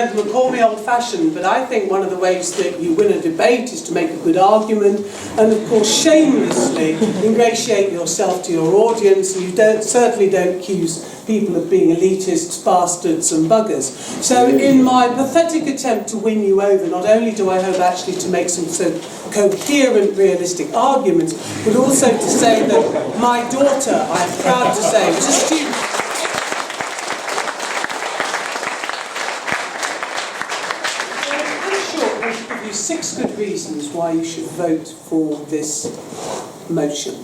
gentleman call me old-fashioned, but I think one of the ways that you win a debate is to make a good argument and, of course, shamelessly ingratiate yourself to your audience, and you certainly don't accuse people of being elitists, bastards and buggers. So in my pathetic attempt to win you over, not only do I hope actually to make some sort of coherent, realistic arguments, but also to say that my daughter, I'm proud to say, was a student. I should give you 6 good reasons why you should vote for this motion.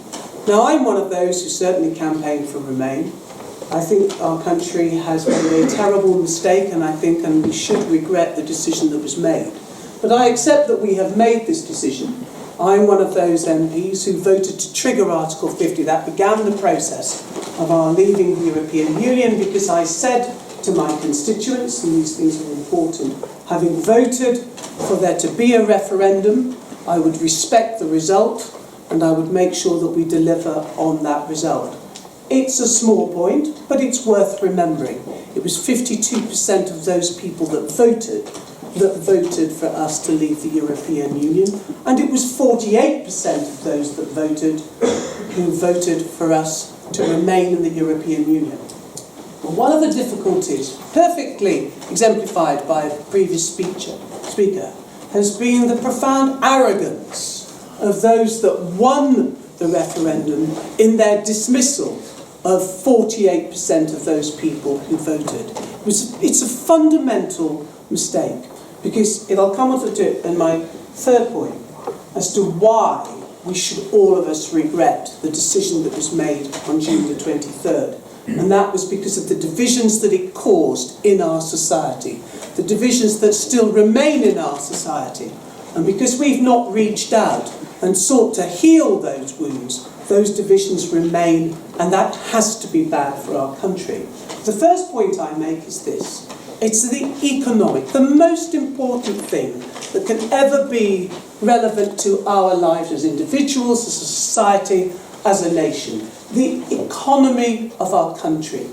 Now, I'm one of those who certainly campaigned for Remain. I think our country has made a terrible mistake, and we should regret the decision that was made. But I accept that we have made this decision. I'm one of those MPs who voted to trigger Article 50. That began the process of our leaving the European Union, because I said to my constituents, and these things are important, having voted for there to be a referendum, I would respect the result and I would make sure that we deliver on that result. It's a small point, but it's worth remembering. It was 52% of those people that voted for us to leave the European Union, and it was 48% of those that voted who voted for us to remain in the European Union. But one of the difficulties, perfectly exemplified by a previous speaker, has been the profound arrogance of those that won the referendum in their dismissal of 48% of those people who voted. It's a fundamental mistake, because I'll come on to it in my third point as to why we should all of us regret the decision that was made on June the 23rd. And that was because of the divisions that it caused in our society, the divisions that still remain in our society. And because we've not reached out and sought to heal those wounds, those divisions remain, and that has to be bad for our country. The first point I make is this. It's the economic, the most important thing that can ever be relevant to our lives as individuals, as a society, as a nation. The economy of our country.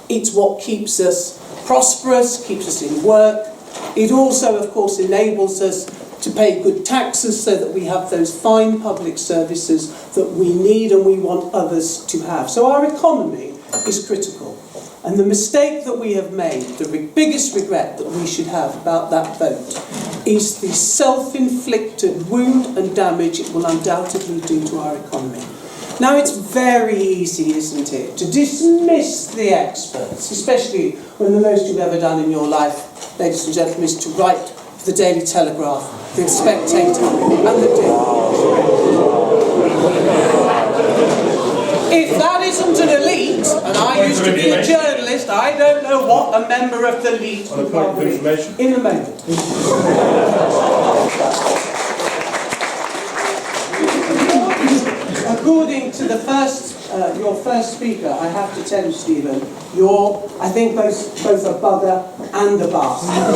It's what keeps us prosperous, keeps us in work. It also, of course, enables us to pay good taxes so that we have those fine public services that we need and we want others to have. So our economy is critical. And the mistake that we have made, the biggest regret that we should have about that vote, is the self-inflicted wound and damage it will undoubtedly do to our economy. Now, it's very easy, isn't it, to dismiss the experts, especially when the most you've ever done in your life, ladies and gentlemen, is to write for the Daily Telegraph, the Spectator, and the If that isn't an elite, and I used to be a journalist, I don't know what a member of the elite would probably be. In a moment. According to your first speaker, I have to tell you, Stephen, you're, I think, both a bugger and a bastard.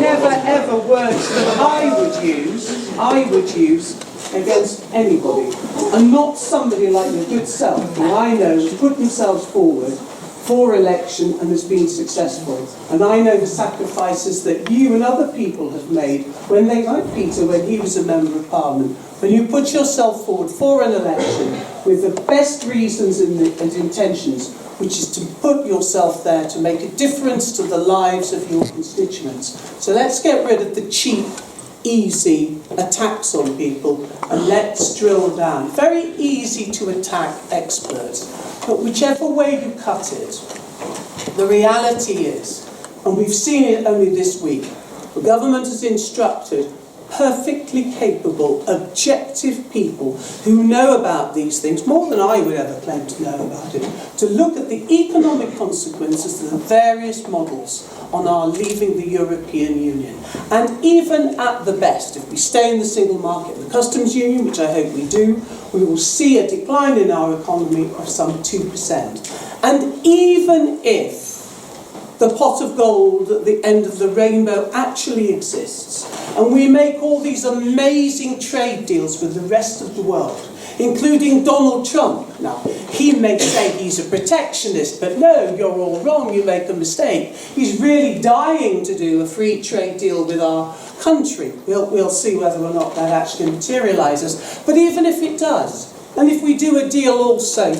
Never ever words that I would use against anybody, and not somebody like your good self, who I know has put themselves forward for election and has been successful. And I know the sacrifices that you and other people have made when they, like Peter, when he was a Member of Parliament, when you put yourself forward for an election with the best reasons and intentions, which is to put yourself there to make a difference to the lives of your constituents. So let's get rid of the cheap, easy attacks on people and let's drill down. Very easy to attack experts, but whichever way you cut it, the reality is, and we've seen it only this week, the government has instructed perfectly capable, objective people who know about these things, more than I would ever claim to know about it, to look at the economic consequences of the various models on our leaving the European Union. And even at the best, if we stay in the single market and the customs union, which I hope we do, we will see a decline in our economy of some 2%. And even if the pot of gold at the end of the rainbow actually exists, and we make all these amazing trade deals with the rest of the world, including Donald Trump. Now, he may say he's a protectionist, but no, you're all wrong, you make a mistake. He's really dying to do a free trade deal with our country. We'll see whether or not that actually materialises. But even if it does, and if we do a deal also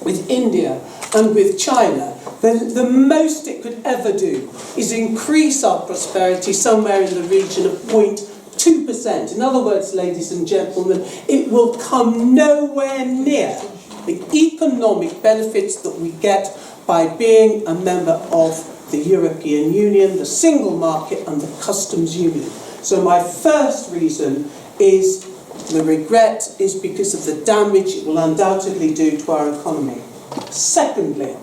with India and with China, then the most it could ever do is increase our prosperity somewhere in the region of 0.2%. In other words, ladies and gentlemen, it will come nowhere near the economic benefits that we get by being a member of the European Union, the single market and the customs union. So my first reason is the regret is because of the damage it will undoubtedly do to our economy. Secondly,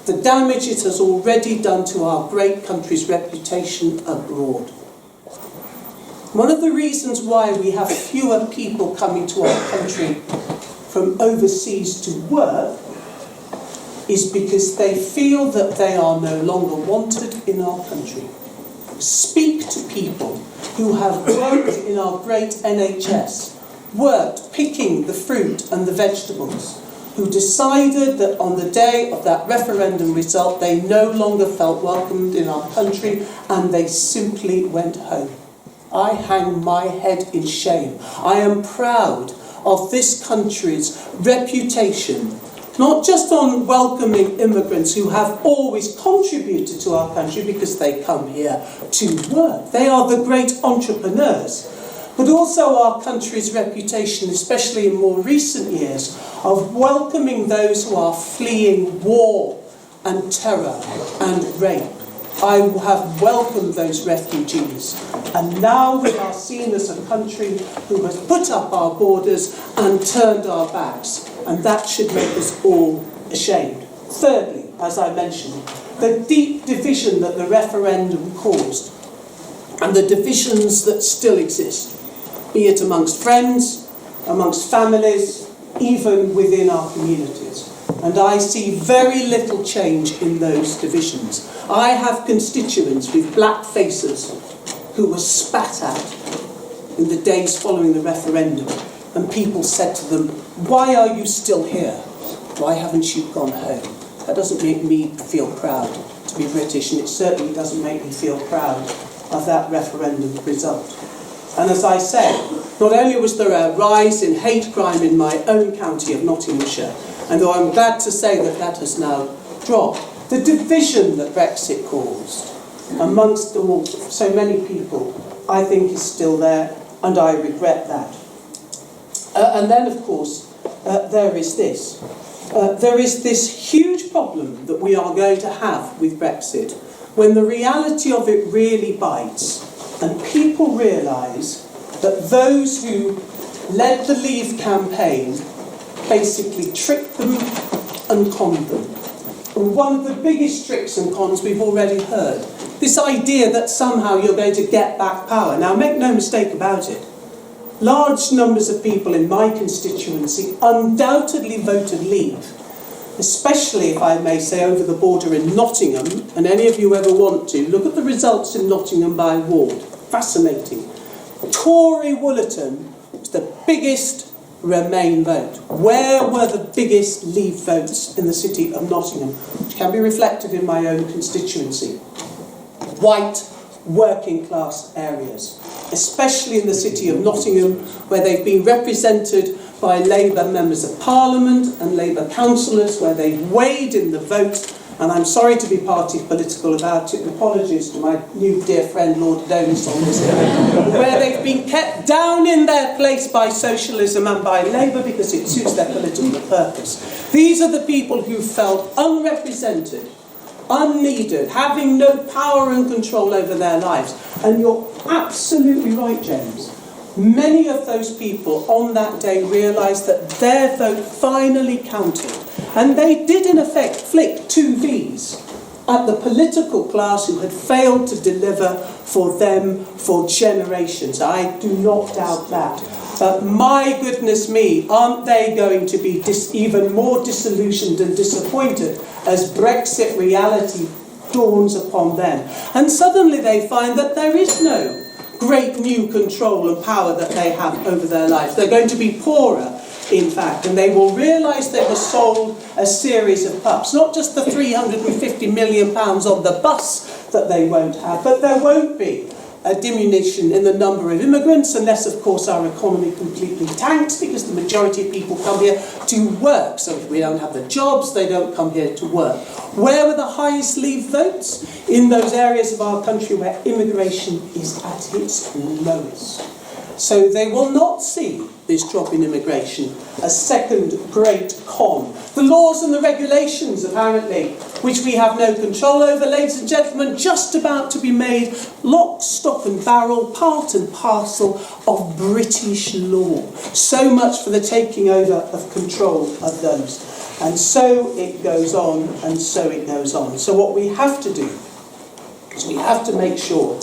the damage it has already done to our great country's reputation abroad. One of the reasons why we have fewer people coming to our country from overseas to work is because they feel that they are no longer wanted in our country. Speak to people who have worked in our great NHS, worked picking the fruit and the vegetables, who decided that on the day of that referendum result they no longer felt welcomed in our country and they simply went home. I hang my head in shame. I am proud of this country's reputation, not just on welcoming immigrants who have always contributed to our country because they come here to work. They are the great entrepreneurs. But also our country's reputation, especially in more recent years, of welcoming those who are fleeing war and terror and rape. I have welcomed those refugees, and now we are seen as a country who has put up our borders and turned our backs, and that should make us all ashamed. Thirdly, as I mentioned, the deep division that the referendum caused, and the divisions that still exist, be it amongst friends, amongst families, even within our communities. And I see very little change in those divisions. I have constituents with black faces who were spat at in the days following the referendum, and people said to them, "Why are you still here? Why haven't you gone home?" That doesn't make me feel proud to be British, and it certainly doesn't make me feel proud of that referendum result. And as I said, not only was there a rise in hate crime in my own county of Nottinghamshire, and though I'm glad to say that that has now dropped, the division that Brexit caused amongst so many people, I think is still there, and I regret that. And then, of course, there is this. There is this huge problem that we are going to have with Brexit when the reality of it really bites. And people realise that those who led the Leave campaign basically tricked them and conned them. And one of the biggest tricks and cons we've already heard, this idea that somehow you're going to get back power. Now, make no mistake about it. Large numbers of people in my constituency undoubtedly voted Leave, especially, if I may say, over the border in Nottingham, and any of you ever want to, look at the results in Nottingham by ward. Fascinating. Tory Woollerton was the biggest Remain vote. Where were the biggest Leave votes in the city of Nottingham, which can be reflected in my own constituency? White, working class areas, especially in the city of Nottingham, where they've been represented by Labour members of Parliament and Labour councillors, where they've weighed in the vote. And I'm sorry to be party political about it, apologies to my new dear friend Lord Adonis on this, where they've been kept down in their place by socialism and by Labour because it suits their political purpose. These are the people who felt unrepresented, unneeded, having no power and control over their lives. And you're absolutely right, James. Many of those people on that day realised that their vote finally counted. And they did, in effect, flick two Vs at the political class who had failed to deliver for them for generations. I do not doubt that. But my goodness me, aren't they going to be even more disillusioned and disappointed as Brexit reality dawns upon them? And suddenly they find that there is no great new control and power that they have over their lives. They're going to be poorer. in fact, and they will realise they were sold a series of pups. Not just the £350 million on the bus that they won't have, but there won't be a diminution in the number of immigrants, unless, of course, our economy completely tanks, because the majority of people come here to work. So if we don't have the jobs, they don't come here to work. Where were the highest leave votes? In those areas of our country where immigration is at its lowest. So they will not see this drop in immigration a second great con. The laws and the regulations, apparently, which we have no control over, ladies and gentlemen, just about to be made lock, stock and barrel, part and parcel of British law. So much for the taking over of control of those. And so it goes on, and so it goes on. So what we have to do is we have to make sure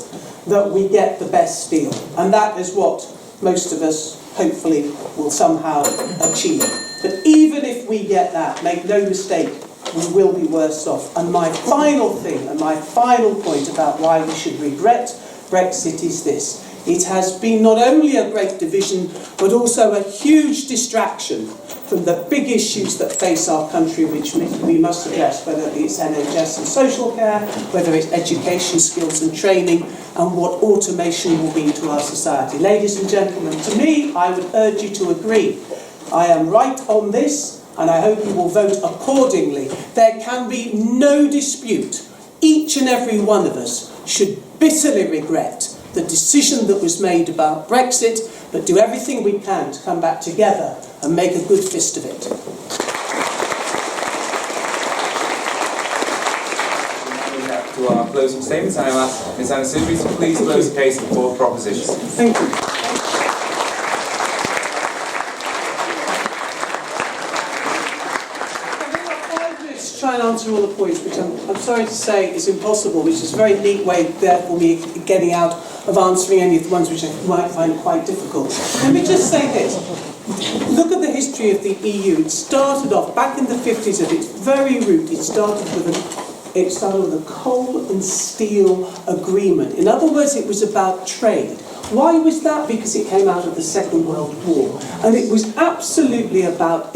that we get the best deal. And that is what most of us, hopefully, will somehow achieve. But even if we get that, make no mistake, we will be worse off. And my final thing, and my final point about why we should regret Brexit is this. It has been not only a great division, but also a huge distraction from the big issues that face our country, which we must address, whether it's NHS and social care, whether it's education, skills and training, and what automation will mean to our society. Ladies and gentlemen, to me, I would urge you to agree. I am right on this, and I hope you will vote accordingly. There can be no dispute. Each and every one of us should bitterly regret the decision that was made about Brexit, but do everything we can to come back together and make a good fist of it. To our closing statements, I will ask Ms. Soubry to please close the case for proposition. Thank you. Try and answer all the points, which I'm sorry to say is impossible, which is a very neat way there for me getting out of answering any of the ones which I might find quite difficult. Let me just say this. Look at the history of the EU. It started off back in the 50s at its very root. It started with a coal and steel agreement. In other words, it was about trade. Why was that? Because it came out of the Second World War. And it was absolutely about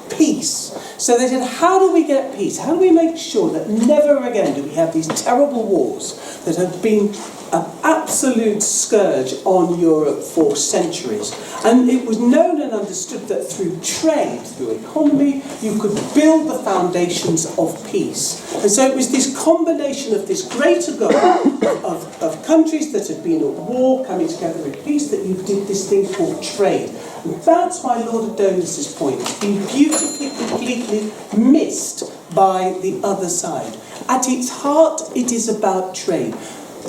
peace. So they said, how do we get peace? How do we make sure that never again do we have these terrible wars that have been an absolute scourge on Europe for centuries? And it was known and understood that through trade, through economy, you could build the foundations of peace. And so it was this combination of this greater goal of countries that had been at war coming together in peace that you did this thing called trade. And that's my Lord Adonis's point. It's been beautifully, completely missed by the other side. At its heart, it is about trade.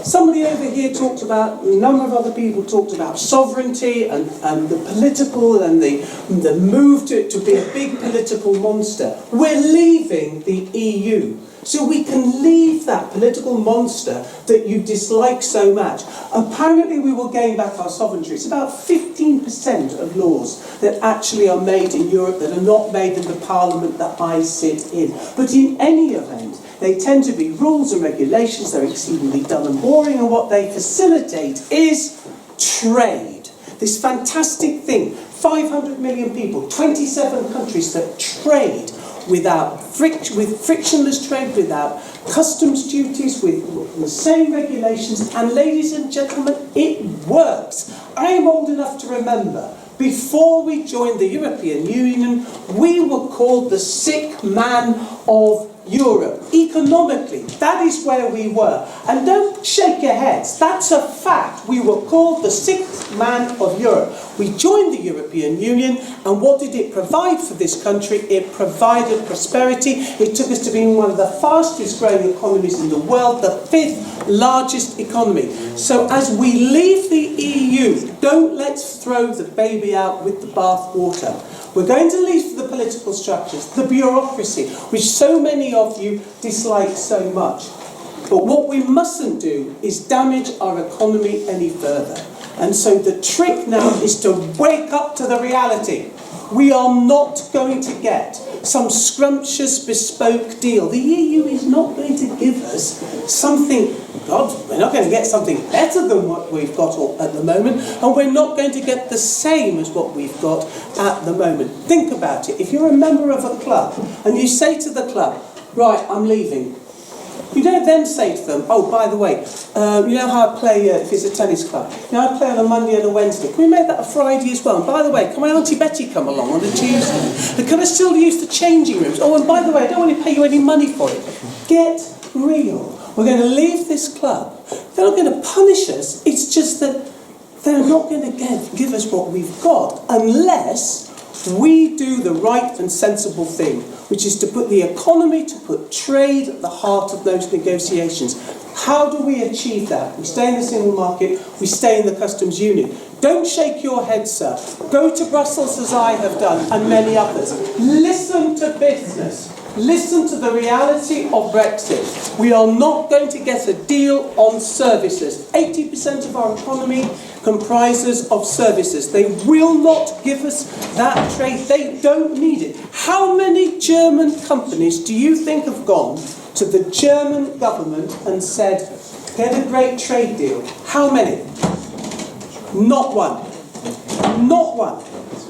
Somebody over here talked about, a number of other people talked about sovereignty and the political and the move to be a big political monster. We're leaving the EU. So we can leave that political monster that you dislike so much. Apparently we will gain back our sovereignty. It's about 15% of laws that actually are made in Europe that are not made in the parliament that I sit in. But in any event, they tend to be rules and regulations. They're exceedingly dull and boring, and what they facilitate is trade. This fantastic thing, 500 million people, 27 countries that trade with frictionless trade, without customs duties, with the same regulations, and ladies and gentlemen, it works. I am old enough to remember, before we joined the European Union, we were called the sick man of Europe. Economically, that is where we were. And don't shake your heads, that's a fact. We were called the sixth man of Europe. We joined the European Union, and what did it provide for this country? It provided prosperity. It took us to being one of the fastest growing economies in the world, the fifth largest economy. So as we leave the EU, don't let's throw the baby out with the bathwater. We're going to leave the political structures, the bureaucracy, which so many of you dislike so much. But what we mustn't do is damage our economy any further. And so the trick now is to wake up to the reality. We are not going to get some scrumptious bespoke deal. The EU is not going to give us something God, we're not going to get something better than what we've got at the moment, and we're not going to get the same as what we've got at the moment. Think about it. If you're a member of a club and you say to the club, right, I'm leaving, you don't then say to them, oh, by the way, you know how I play, if it's a tennis club, you know, I play on a Monday and a Wednesday. Can we make that a Friday as well? And by the way, can my Auntie Betty come along on a Tuesday? And can I still use the changing rooms? Oh, and by the way, I don't want to pay you any money for it. Get real. We're going to leave this club. They're not going to punish us. It's just that they're not going to give us what we've got unless we do the right and sensible thing, which is to put the economy, to put trade at the heart of those negotiations. How do we achieve that? We stay in the single market, we stay in the customs union. Don't shake your head, sir. Go to Brussels as I have done, and many others. Listen to business. Listen to the reality of Brexit. We are not going to get a deal on services. 80% of our economy comprises of services. They will not give us that trade. They don't need it. How many German companies do you think have gone to the German government and said, get a great trade deal? How many? Not one. Not one.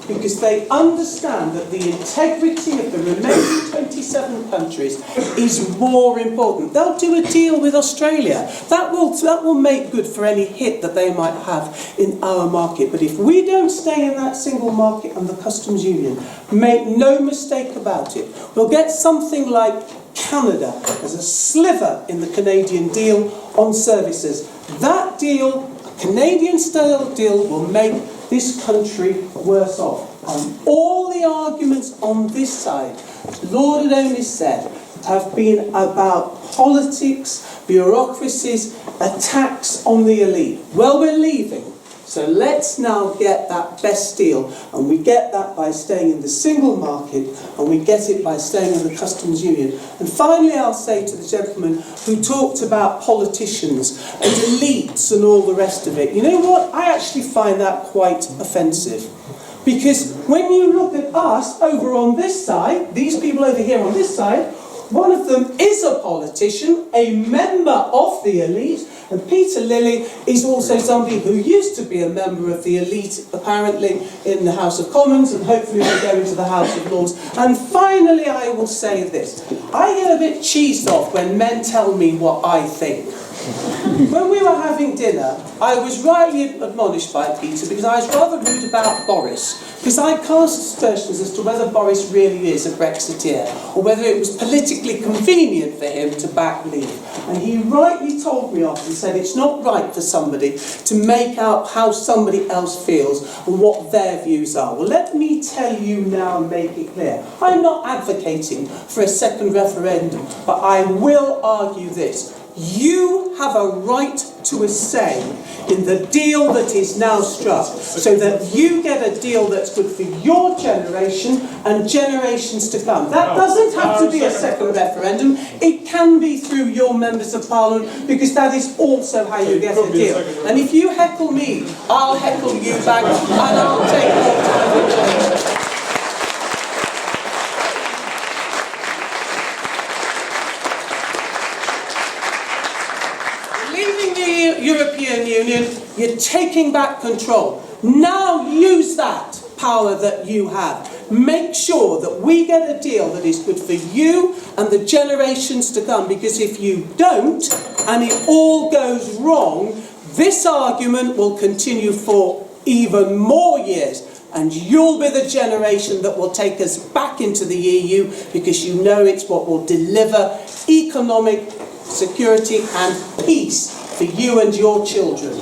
Because they understand that the integrity of the remaining 27 countries is more important. They'll do a deal with Australia. That will make good for any hit that they might have in our market. But if we don't stay in that single market and the customs union, make no mistake about it, we'll get something like Canada as a sliver in the Canadian deal on services. That deal, a Canadian-style deal, will make this country worse off. And all the arguments on this side, Lord had only said, have been about politics, bureaucracies, attacks on the elite. Well, we're leaving. So let's now get that best deal, and we get that by staying in the single market, and we get it by staying in the customs union. And finally, I'll say to the gentleman who talked about politicians and elites and all the rest of it, you know what? I actually find that quite offensive. Because when you look at us over on this side, these people over here on this side, one of them is a politician, a member of the elite, and Peter Lilly is also somebody who used to be a member of the elite, apparently, in the House of Commons, and hopefully will go into the House of Lords. And finally, I will say this. I get a bit cheesed off when men tell me what I think. When we were having dinner, I was rightly admonished by Peter because I was rather rude about Boris, because I cast aspersions as to whether Boris really is a Brexiteer or whether it was politically convenient for him to back Leave. And he rightly told me off and said it's not right for somebody to make out how somebody else feels and what their views are. Well, let me tell you now and make it clear. I'm not advocating for a second referendum, but I will argue this. You have a right to a say in the deal that is now struck, so that you get a deal that's good for your generation and generations to come. That doesn't have to be a second referendum. It can be through your members of parliament, because that is also how you get a deal. And if you heckle me, I'll heckle you back, and I'll take your time. European Union, you're taking back control. Now use that power that you have. Make sure that we get a deal that is good for you and the generations to come, because if you don't, and it all goes wrong, this argument will continue for even more years. And you'll be the generation that will take us back into the EU, because you know it's what will deliver economic security and peace for you and your children.